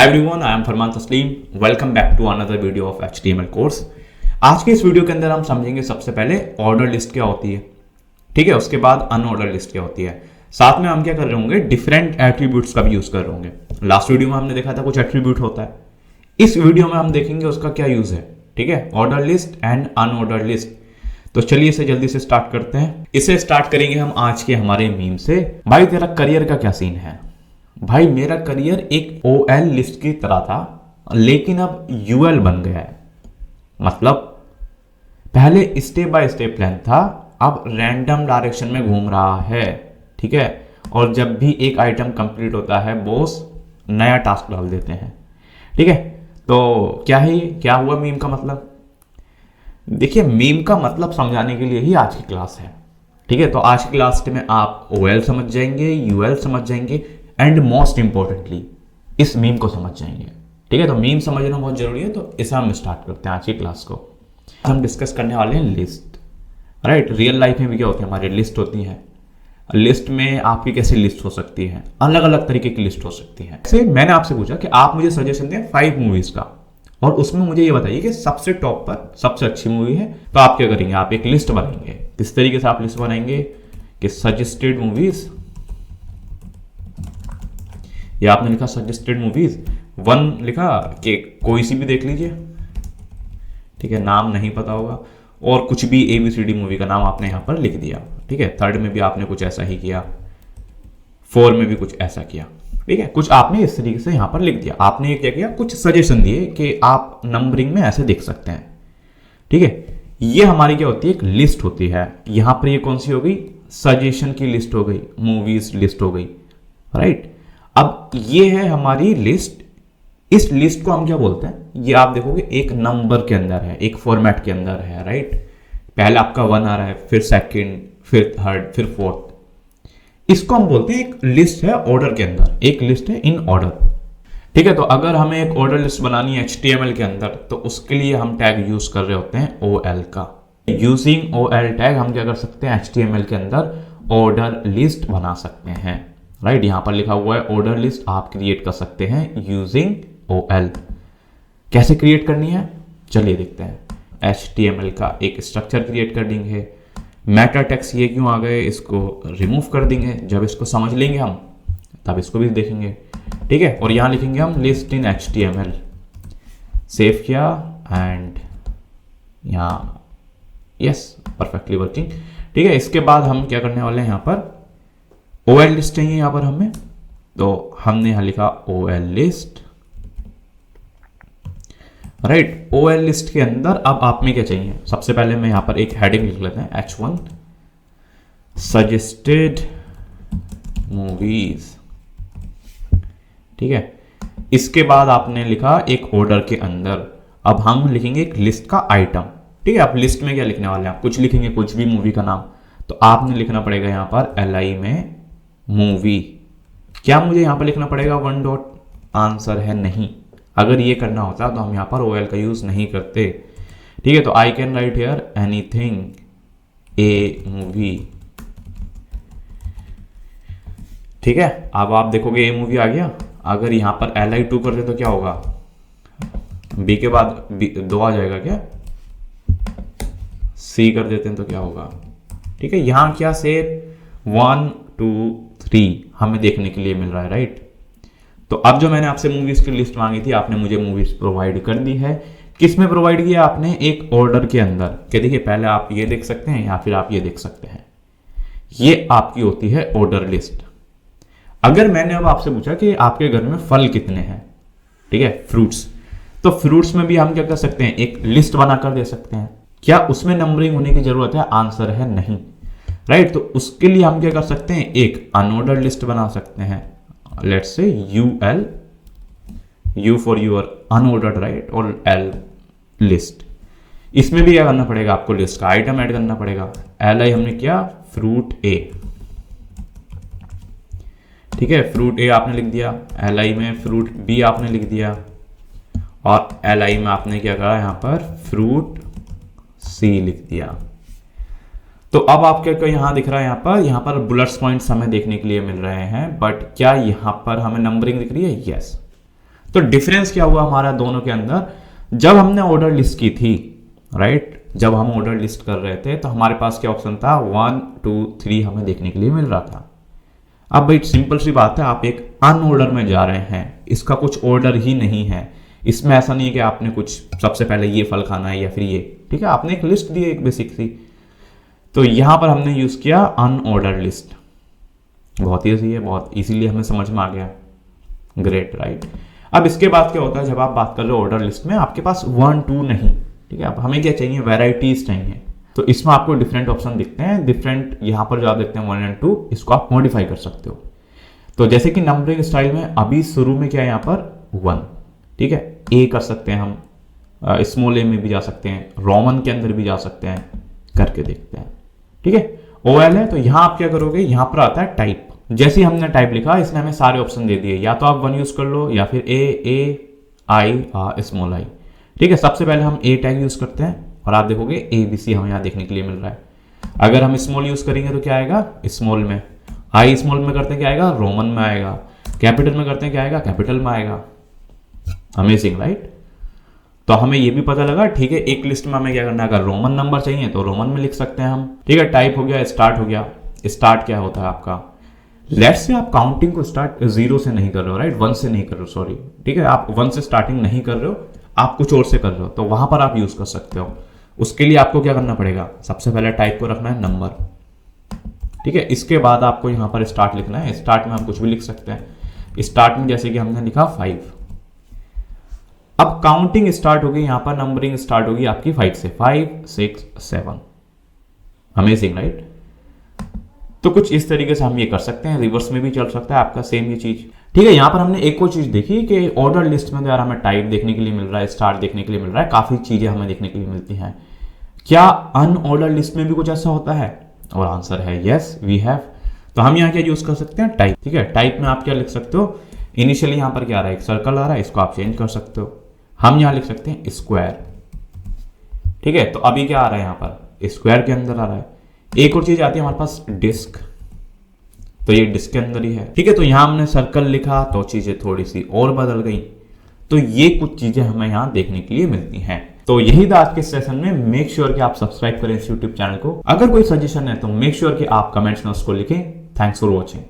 Everyone, I am Farman Taslim. Welcome back to another video of HTML course. आज के इस video के अंदर हम समझेंगे सबसे पहले ऑर्डर लिस्ट क्या होती है, ठीक है। उसके बाद अनऑर्डर लिस्ट क्या होती है। साथ में हम क्या कर रहे होंगे, डिफरेंट एट्रीब्यूट्स का भी यूज कर रहे होंगे। लास्ट वीडियो में हमने देखा था कुछ एट्रीब्यूट होता है, इस वीडियो में हम देखेंगे उसका क्या यूज है, ठीक है। Order list and unordered list. तो चलिए इसे जल्दी से स्टार्ट करते हैं। इसे स्टार्ट करेंगे हम आज के हमारे मीम से। भाई तेरा करियर का क्या सीन है? भाई मेरा करियर एक OL लिस्ट की तरह था, लेकिन अब UL बन गया है। मतलब पहले स्टेप बाय स्टेप प्लान था, अब रैंडम डायरेक्शन में घूम रहा है, ठीक है। और जब भी एक आइटम कंप्लीट होता है बॉस नया टास्क डाल देते हैं, ठीक है। तो क्या है ये, क्या हुआ मीम का मतलब? देखिए, मीम का मतलब समझाने के लिए ही आज की क्लास है, ठीक है। तो आज की क्लास में आप OL समझ जाएंगे, UL समझ जाएंगे एंड मोस्ट इंपॉर्टेंटली इस मीम को समझ जाएंगे, ठीक है। तो मीम समझना बहुत जरूरी है। तो इसे हम स्टार्ट करते हैं आज की क्लास को। हम डिस्कस करने वाले हैं लिस्ट, राइट। रियल लाइफ में भी क्या होती है, हमारी लिस्ट होती है। लिस्ट में आपकी कैसी लिस्ट हो सकती है, अलग अलग तरीके की लिस्ट हो सकती है। जैसे मैंने आपसे पूछा कि आप मुझे सजेशन दें 5 मूवीज का, और उसमें मुझे ये बताइए कि सबसे टॉप पर सबसे अच्छी मूवी है। तो आप क्या करेंगे, आप एक लिस्ट बनाएंगे। किस तरीके से आप लिस्ट बनाएंगे कि सजेस्टेड मूवीज, या आपने लिखा सजेस्टेड मूवीज 1 लिखा कि कोई सी भी देख लीजिए, ठीक है। नाम नहीं पता होगा, और कुछ भी ABCD मूवी का नाम आपने यहां पर लिख दिया, ठीक है। 3rd में भी आपने कुछ ऐसा ही किया, 4 में भी कुछ ऐसा किया, ठीक है। कुछ आपने इस तरीके से यहां पर लिख दिया। आपने क्या किया, कुछ सजेशन दिए कि आप नंबरिंग में ऐसे देख सकते हैं, ठीक है। ये हमारी क्या होती है, एक लिस्ट होती है। यहां पर ये कौन सी हो गई, सजेशन की लिस्ट हो गई, मूवीज लिस्ट हो गई, राइट। अब ये है हमारी लिस्ट। इस लिस्ट को हम क्या बोलते हैं, ये आप देखोगे एक नंबर के अंदर है, एक फॉर्मेट के अंदर है, राइट। पहले आपका 1 आ रहा है, फिर 2nd, फिर 3rd, फिर 4th। इसको हम बोलते हैं एक लिस्ट है ऑर्डर के अंदर, एक लिस्ट है इन ऑर्डर, ठीक है। तो अगर हमें एक ऑर्डर लिस्ट बनानी है HTML के अंदर, तो उसके लिए हम टैग यूज कर रहे होते हैं OL का। यूजिंग OL टैग हम क्या कर सकते हैं, HTML के अंदर ऑर्डर लिस्ट बना सकते हैं, राइट। यहां पर लिखा हुआ है ऑर्डर लिस्ट आप क्रिएट कर सकते हैं यूजिंग OL। कैसे क्रिएट करनी है, चलिए देखते हैं। HTML का एक स्ट्रक्चर क्रिएट कर देंगे। मेटा टेक्स्ट ये क्यों आ गए, इसको रिमूव कर देंगे। जब इसको समझ लेंगे हम तब इसको भी देखेंगे, ठीक है। और यहां लिखेंगे हम लिस्ट इन HTML। सेव किया एंड यहां यस, परफेक्टली वर्किंग, ठीक है। इसके बाद हम क्या करने वाले हैं, यहां पर OL लिस्ट चाहिए यहां पर हमें, तो हमने यहां लिखा OL list, right. OL list के अंदर अब आप में क्या चाहिए, सबसे पहले मैं यहां पर एक हेडिंग लिख लेते हैं H1 सजेस्टेड मूवीज, ठीक है। इसके बाद आपने लिखा एक ऑर्डर के अंदर, अब हम लिखेंगे एक लिस्ट का आइटम, ठीक है। आप लिस्ट में क्या लिखने वाले हैं, आप कुछ लिखेंगे, कुछ भी मूवी का नाम। तो आपने लिखना पड़ेगा यहां पर LI में मूवी। क्या मुझे यहां पर लिखना पड़ेगा 1 डॉट? आंसर है नहीं। अगर ये करना होता तो हम यहां पर OL का यूज नहीं करते, ठीक है। तो I can write hear anything A movie, ठीक है। अब आप देखोगे ए मूवी आ गया। अगर यहां पर LI2 कर दे तो क्या होगा, B के बाद 2 आ जाएगा क्या? C कर देते हैं तो क्या होगा, ठीक है। यहां क्या से 1 2 3 हमें देखने के लिए मिल रहा है, राइट। तो अब जो मैंने आपसे मूवीज की लिस्ट मांगी थी, आपने मुझे मूवीज प्रोवाइड कर दी है। किस में प्रोवाइड किया आपने, एक ऑर्डर के अंदर। कि देखिए, पहले आप ये देख सकते हैं या फिर आप ये देख सकते हैं। ये आपकी होती है ऑर्डर लिस्ट। अगर मैंने अब आपसे पूछा कि आपके घर में फल कितने हैं, ठीक है, फ्रूट्स, तो फ्रूट्स में भी हम क्या कर सकते हैं, एक लिस्ट बनाकर दे सकते हैं। क्या उसमें नंबरिंग होने की जरूरत है? आंसर है नहीं, राइट। तो उसके लिए हम क्या कर सकते हैं, एक अनऑर्डर लिस्ट बना सकते हैं। Let's say UL, U for your unordered, right, और L लिस्ट। इसमें भी क्या करना पड़ेगा, आपको लिस्ट का आइटम ऐड करना पड़ेगा। LI हमने किया फ्रूट A, ठीक है। फ्रूट A आपने लिख दिया। LI में फ्रूट B आपने लिख दिया, और LI में आपने क्या करा, यहां पर फ्रूट C लिख दिया। तो अब आपके यहां दिख रहा है, यहां पर बुलेट्स पॉइंट्स हमें देखने के लिए मिल रहे हैं, बट क्या यहां पर हमें नंबरिंग दिख रही है? यस। तो डिफरेंस क्या हुआ हमारा दोनों के अंदर, जब हमने ऑर्डर लिस्ट की थी, राइट, जब हम ऑर्डर लिस्ट कर रहे थे तो हमारे पास क्या ऑप्शन था, 1 2 3 हमें देखने के लिए मिल रहा था। अब भाई सिंपल सी बात है, आप एक अनऑर्डर में जा रहे हैं, इसका कुछ ऑर्डर ही नहीं है, इसमें ऐसा नहीं है कि आपने कुछ सबसे पहले ये फल खाना है या फिर ये, ठीक है, आपने एक लिस्ट दी है एक बेसिक सी। तो यहां पर हमने यूज किया अनऑर्डर लिस्ट, बहुत ईजी है, बहुत इजीली हमें समझ में आ गया, ग्रेट, राइट। अब इसके बाद क्या होता है, जब आप बात कर रहे हो ऑर्डर लिस्ट में, आपके पास 1 2 नहीं, ठीक है, अब हमें क्या चाहिए, वैरायटीज चाहिए। तो इसमें आपको डिफरेंट ऑप्शन दिखते हैं, डिफरेंट यहाँ पर जो आप देखते हैं 1 और 2, इसको आप मॉडिफाई कर सकते हो। तो जैसे कि नंबरिंग स्टाइल में अभी शुरू में क्या है यहाँ पर 1, ठीक है, ए कर सकते हैं हम, स्मॉल ए में भी जा सकते हैं, रोमन के अंदर भी जा सकते हैं, करके देखते हैं, ठीक है। OL है तो यहाँ आप क्या करोगे, यहाँ पर आता है टाइप, जैसे हमने टाइप लिखा इसने हमें सारे ऑप्शन दे दिए, या तो आप 1 यूज कर लो या फिर ए आई स्मॉल आई, ठीक है। सबसे पहले हम ए टैग यूज करते हैं और आप देखोगे ABC हमें यहाँ देखने के लिए मिल रहा है। अगर हम स्मॉल यूज करेंगे तो क्या आएगा, स्मॉल में, आई स्मॉल में करते हैं क्या आएगा, रोमन में आएगा, कैपिटल में करते हैं क्या आएगा, कैपिटल में आएगा। Amazing, right. तो हमें ये भी पता लगा, ठीक है, एक लिस्ट में हमें क्या करना है, अगर रोमन नंबर चाहिए तो रोमन में लिख सकते हैं हम, ठीक है। टाइप हो गया, स्टार्ट हो गया। स्टार्ट क्या होता है आपका, लेट्स से आप काउंटिंग को स्टार्ट 0 से नहीं कर रहे हो, राइट, 1 से नहीं कर रहे हो, सॉरी, ठीक है, आप 1 से स्टार्टिंग नहीं कर रहे हो, आप कुछ और से कर रहे हो, तो वहां पर आप यूज कर सकते हो। उसके लिए आपको क्या करना पड़ेगा, सबसे पहले टाइप को रखना है नंबर, ठीक है। इसके बाद आपको यहाँ पर स्टार्ट लिखना है, स्टार्ट में हम कुछ भी लिख सकते हैं। स्टार्ट में जैसे कि हमने लिखा 5, अब काउंटिंग स्टार्ट होगी, यहां पर नंबरिंग स्टार्ट होगी आपकी 5 से, 5 6 7। Amazing, right. तो कुछ इस तरीके से हम ये कर सकते हैं, रिवर्स में भी चल सकता है आपका सेम ये चीज, ठीक है। यहां पर हमने एक और चीज देखी कि ऑर्डर लिस्ट में यार हमें टाइप देखने के लिए मिल रहा है, स्टार्ट देखने के लिए मिल रहा है, काफी चीजें हमें देखने के लिए मिलती हैं। क्या अनऑर्डर लिस्ट में भी कुछ ऐसा होता है, और आंसर है यस वी हैव। तो हम यहाँ क्या यूज कर सकते हैं, टाइप, ठीक है। टाइप में आप क्या लिख सकते हो, इनिशियली यहां पर क्या आ रहा है, एक सर्कल आ रहा है, इसको आप चेंज कर सकते हो, हम यहां लिख सकते हैं स्क्वायर, ठीक है। तो अभी क्या आ रहा है, यहां पर स्क्वायर के अंदर आ रहा है। एक और चीज आती है हमारे पास डिस्क, तो ये डिस्क के अंदर ही है, ठीक है। तो यहां हमने सर्कल लिखा तो चीजें थोड़ी सी और बदल गई। तो ये कुछ चीजें हमें यहां देखने के लिए मिलती हैं। तो यही था आज के सेशन में। मेक श्योर कि आप सब्सक्राइब करें इस यूट्यूब चैनल को। अगर कोई सजेशन है तो मेक श्योर कि आप कमेंट्स में उसको लिखें। Thanks for watching.